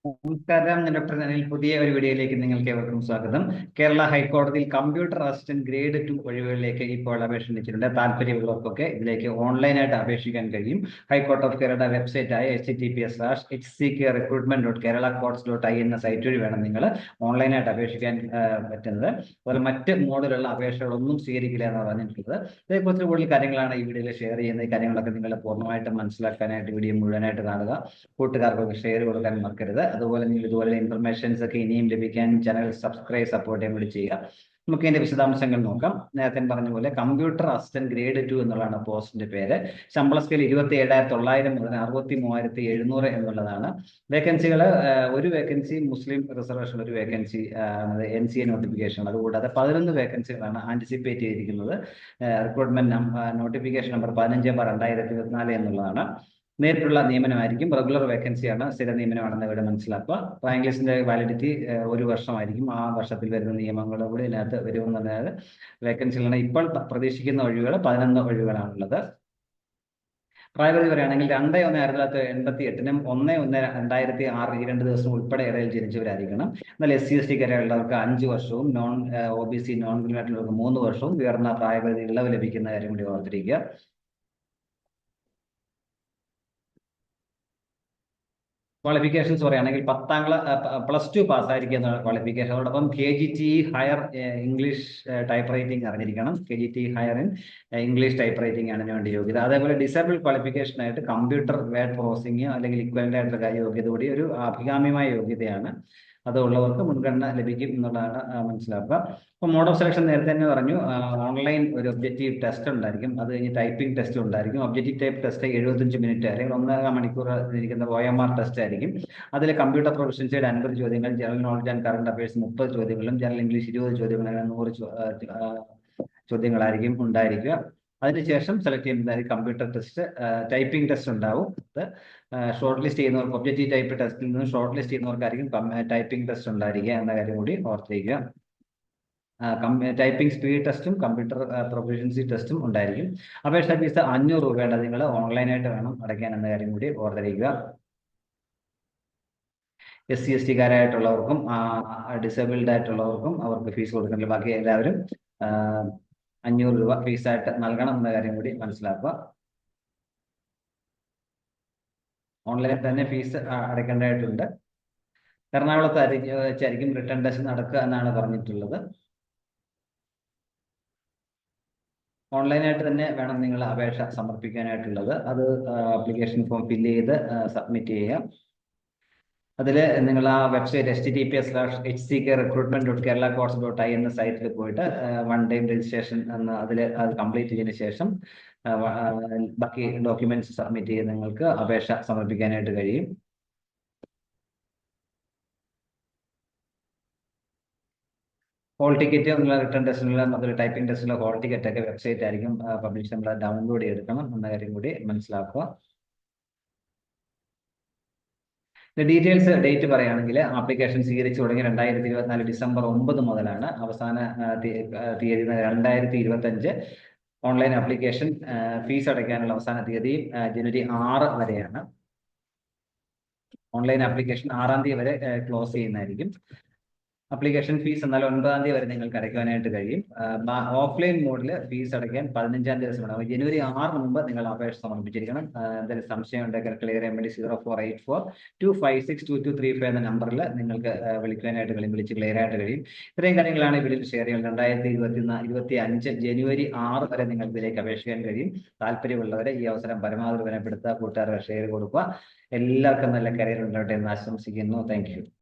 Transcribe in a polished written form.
നമസ്കാരം. ഞാൻ ഡോക്ടർ അനിൽ. പുതിയ ഒരു വീഡിയോയിലേക്ക് നിങ്ങൾക്ക് ഏവർക്കും സ്വാഗതം. കേരള ഹൈക്കോടതിയിൽ കമ്പ്യൂട്ടർ അസിസ്റ്റന്റ് ഗ്രേഡ് 2 ഒഴിവുകളിലേക്ക് ഇപ്പോൾ അപേക്ഷ ക്ഷണിച്ചിട്ടുണ്ട്. താല്പര്യമുള്ളവർക്കൊക്കെ ഇതിലേക്ക് ഓൺലൈനായിട്ട് അപേക്ഷിക്കാൻ കഴിയും. ഹൈക്കോർട്ട് ഓഫ് കേരള വെബ്സൈറ്റായ https:/hck-recruitment.keralacourts.in എന്ന സൈറ്റ് വഴി വേണം നിങ്ങൾ ഓൺലൈനായിട്ട് അപേക്ഷിക്കാൻ പറ്റുന്നത്. അതുപോലെ മറ്റ് മോഡിലുള്ള അപേക്ഷകളൊന്നും സ്വീകരിക്കില്ല എന്ന് പറഞ്ഞിട്ടുള്ളത്. ഇതേക്കുറിച്ച് കൂടുതൽ കാര്യങ്ങളാണ് ഈ വീഡിയോയിൽ ഷെയർ ചെയ്യുന്നത്. ഈ കാര്യങ്ങളൊക്കെ നിങ്ങൾ പൂർണ്ണമായിട്ട് മനസ്സിലാക്കാനായിട്ട് വീഡിയോ മുഴുവനായിട്ട് കാണുക. കൂട്ടുകാർക്കൊക്കെ ഷെയർ കൊടുക്കാൻ മറക്കരുത്. അതുപോലെ നിങ്ങൾ ഇതുപോലെ ഇൻഫർമേഷൻസ് ഒക്കെ ഇനിയും ലഭിക്കാൻ ചാനൽ സപ്പോർട്ട് ചെയ്യാൻ കൂടി ചെയ്യുക. നമുക്ക് ഇതിന്റെ വിശദാംശങ്ങൾ നോക്കാം. നേരത്തെ പറഞ്ഞ പോലെ കമ്പ്യൂട്ടർ അസിസ്റ്റന്റ് ഗ്രേഡ് 2 എന്നുള്ളതാണ് പോസ്റ്റിന്റെ പേര്. ശമ്പള സ്കെയിൽ 27,900 മുതൽ 63,700 എന്നുള്ളതാണ്. വേക്കൻസികൾ ഒരു വേക്കൻസി മുസ്ലിം റിസർവേഷൻ, ഒരു വേക്കൻസി NCA നോട്ടിഫിക്കേഷൻ. അതുകൂടാതെ 11 വേക്കൻസികളാണ് ആന്റിസിപ്പേറ്റ് ചെയ്തിരിക്കുന്നത്. റിക്രൂട്ട്മെന്റ് നോട്ടിഫിക്കേഷൻ നമ്പർ 15/2024 എന്നുള്ളതാണ്. നേരിട്ടുള്ള നിയമനമായിരിക്കും. റെഗുലർ വേക്കൻസിയാണ്, സ്ഥിര നിയമനമാണെന്ന് ഇവിടെ മനസ്സിലാക്കുക. റാങ്ക് ലിസ്റ്റിന്റെ വാലിഡിറ്റി 1 വർഷമായിരിക്കും. ആ വർഷത്തിൽ വരുന്ന നിയമങ്ങൾ കൂടി ഇതിനകത്ത് വരുമെന്ന് പറഞ്ഞാൽ വേക്കൻസികളാണ്. ഇപ്പോൾ പ്രതീക്ഷിക്കുന്ന ഒഴിവുകൾ 11 ഒഴിവുകളാണുള്ളത്. പ്രായപരിധി പറയുകയാണെങ്കിൽ 2/1/1988 1/1/2006 ഈ 2 ദിവസം ഉൾപ്പെടെ ഇടയിൽ ജനിച്ചവരായിരിക്കണം. എന്നാൽ SC/ST കാരെയുള്ളവർക്ക് 5 വർഷവും OBC നോൺ ക്രിമിനലുള്ളവർക്ക് 3 വർഷവും ഉയർന്ന പ്രായപരിധി ഇളവ് ലഭിക്കുന്ന കാര്യം കൂടി ഓർത്തിരിക്കുക. ക്വാളിഫിക്കേഷൻസ് പറയുകയാണെങ്കിൽ +2 പാസ്സായിരിക്കുക എന്നുള്ള ക്വാളിഫിക്കേഷൻ. അതോടൊപ്പം KGT higher English type writing അറിഞ്ഞിരിക്കണം. KGT higher in English type writing ആണ് വേണ്ടി യോഗ്യത. അതേപോലെ ഡിസേബിൾ ക്വാളിഫിക്കേഷൻ ആയിട്ട് കമ്പ്യൂട്ടർ വേർഡ് പ്രോസസിംഗ് അല്ലെങ്കിൽ ഇക്വലന്റ് ആയിട്ടുള്ള യോഗ്യത കൂടി ഒരു അഭികാമ്യമായ യോഗ്യതയാണ്. അതുള്ളവർക്ക് മുൻഗണന ലഭിക്കും എന്നുള്ളതാണ് മനസ്സിലാക്കുക. അപ്പോൾ മോഡ് ഓഫ് സെലക്ഷൻ നേരത്തെ തന്നെ പറഞ്ഞു. ഓൺലൈൻ ഒരു ഒബ്ജക്റ്റീവ് ടെസ്റ്റ് ഉണ്ടായിരിക്കും. അത് കഴിഞ്ഞ് ടൈപ്പിംഗ് ടെസ്റ്റ് ഉണ്ടായിരിക്കും. ഒബ്ജക്റ്റീവ് ടൈപ്പ് ടെസ്റ്റ് 75 മിനിറ്റ് അല്ലെങ്കിൽ 1.5 മണിക്കൂർ ഇരിക്കുന്ന OMR ടെസ്റ്റ് ആയിരിക്കും. അതിൽ കമ്പ്യൂട്ടർ പ്രൊഫഷൻസിയുടെ 50 ചോദ്യങ്ങൾ, general knowledge and current affairs 30 ചോദ്യങ്ങളും ജനറൽ ഇംഗ്ലീഷ് 20 ചോദ്യങ്ങളും, അങ്ങനെ 100 ചോദ്യങ്ങളായിരിക്കും ഉണ്ടായിരിക്കുക. അതിനുശേഷം സെലക്ട് ചെയ്യുന്നതായിരിക്കും കമ്പ്യൂട്ടർ ടെസ്റ്റ്. ടൈപ്പിംഗ് ടെസ്റ്റ് ഉണ്ടാവും. അത് ഷോർട്ട് ലിസ്റ്റ് ചെയ്യുന്നവർക്ക്, ഒബ്ജക്റ്റീവ് ടൈപ്പ് ടെസ്റ്റിൽ നിന്ന് ഷോർട്ട് ലിസ്റ്റ് ചെയ്യുന്നവർക്കായിരിക്കും ടൈപ്പിംഗ് ടെസ്റ്റ് ഉണ്ടായിരിക്കുക എന്ന കാര്യം കൂടി ഓർത്തിരിക്കുക. ടൈപ്പിംഗ് സ്പീഡ് ടെസ്റ്റും കമ്പ്യൂട്ടർ പ്രൊഫഷൻസി ടെസ്റ്റും ഉണ്ടായിരിക്കും. അപേക്ഷാ ഫീസ് 500 രൂപയാണ്. നിങ്ങൾ ഓൺലൈനായിട്ട് വേണം അടയ്ക്കാൻ എന്ന കാര്യം കൂടി ഓർത്തിരിക്കുക. SC/ST കാരായിട്ടുള്ളവർക്കും ഡിസേബിൾഡ് ആയിട്ടുള്ളവർക്കും അവർക്ക് ഫീസ് കൊടുക്കുന്നില്ല. ബാക്കി എല്ലാവരും 500 രൂപ ഫീസായിട്ട് നൽകണം എന്ന കാര്യം കൂടി മനസ്സിലാക്കുക. ഓൺലൈനിൽ തന്നെ ഫീസ് അടയ്ക്കേണ്ടതായിട്ടുണ്ട്. എറണാകുളത്ത് വെച്ചായിരിക്കും റിട്ടേൺ ടെസ്റ്റ് നടക്കുക എന്നാണ് പറഞ്ഞിട്ടുള്ളത്. ഓൺലൈനായിട്ട് തന്നെ വേണം നിങ്ങൾ അപേക്ഷ സമർപ്പിക്കാനായിട്ടുള്ളത്. അത് ആപ്ലിക്കേഷൻ ഫോം ഫില്ല് ചെയ്ത് സബ്മിറ്റ് ചെയ്യുക. അതിൽ നിങ്ങൾ ആ വെബ്സൈറ്റ് https:/hck-recruitment.keralacourts.in എന്ന സൈറ്റിൽ പോയിട്ട് 1 ടൈം രജിസ്ട്രേഷൻ അത് കംപ്ലീറ്റ് ചെയ്തതിനു ശേഷം ബാക്കി ഡോക്യുമെന്റ്സ് സബ്മിറ്റ് ചെയ്ത് നിങ്ങൾക്ക് അപേക്ഷ സമർപ്പിക്കാനായിട്ട് കഴിയും. ഹോൾ ടിക്കറ്റ് റിട്ടേൺ ടെസ്റ്റിനുള്ള അതുപോലെ ടൈപ്പിംഗ് ടെസ്റ്റിലുള്ള ഹോൾ ടിക്കറ്റ് ഒക്കെ വെബ്സൈറ്റ് ആയിരിക്കും പബ്ലിഷ്, നമ്മൾ ഡൗൺലോഡ് ചെയ്തെടുക്കണം എന്ന കാര്യം കൂടി മനസ്സിലാക്കുക. ഡീറ്റെയിൽസ് ഡേറ്റ് പറയുകയാണെങ്കിൽ ആപ്ലിക്കേഷൻ സ്വീകരിച്ചു തുടങ്ങി 2024 ഡിസംബർ 9 മുതലാണ്. അവസാന തീയതി 2025. ഓൺലൈൻ ആപ്ലിക്കേഷൻ ഫീസ് അടയ്ക്കാനുള്ള അവസാന തീയതി ജനുവരി 6 വരെയാണ്. ഓൺലൈൻ ആപ്ലിക്കേഷൻ 6-ാം തീയതി വരെ ക്ലോസ് ചെയ്യുന്നതായിരിക്കും. അപ്ലിക്കേഷൻ ഫീസ് എന്നാൽ 9-ാം തീയതി വരെ നിങ്ങൾക്ക് അടയ്ക്കാനായിട്ട് കഴിയും. ഓഫ്ലൈൻ മോഡിൽ ഫീസ് അടയ്ക്കാൻ 15-ാം തീയതി സമയം, ജനുവരി 6 മുമ്പ് നിങ്ങൾ അപേക്ഷ സമർപ്പിച്ചിരിക്കണം. എന്തെങ്കിലും സംശയം ഉണ്ടെങ്കിൽ ക്ലിയർ ചെയ്യാൻ വേണ്ടി 0484256223 എന്ന നമ്പറിൽ നിങ്ങൾക്ക് വിളിക്കാനായിട്ട് വിളിച്ച് ക്ലിയർ ആയിട്ട് കഴിയും. ഇത്രയും കാര്യങ്ങളാണ് ഇതിൽ ഷെയർ ചെയ്യുന്നത്. 2025 ജനുവരി 6 വരെ നിങ്ങൾക്ക് ഇതിലേക്ക് അപേക്ഷിക്കാൻ കഴിയും. താല്പര്യമുള്ളവരെ ഈ അവസരം പരമാവധി വിലപ്പെടുത്തുക, കൂട്ടുകാർക്ക് ഷെയർ കൊടുക്കുക. എല്ലാവർക്കും നല്ല കരിയർ ഉണ്ടാവട്ടെ എന്ന് ആശംസിക്കുന്നു. Thank you.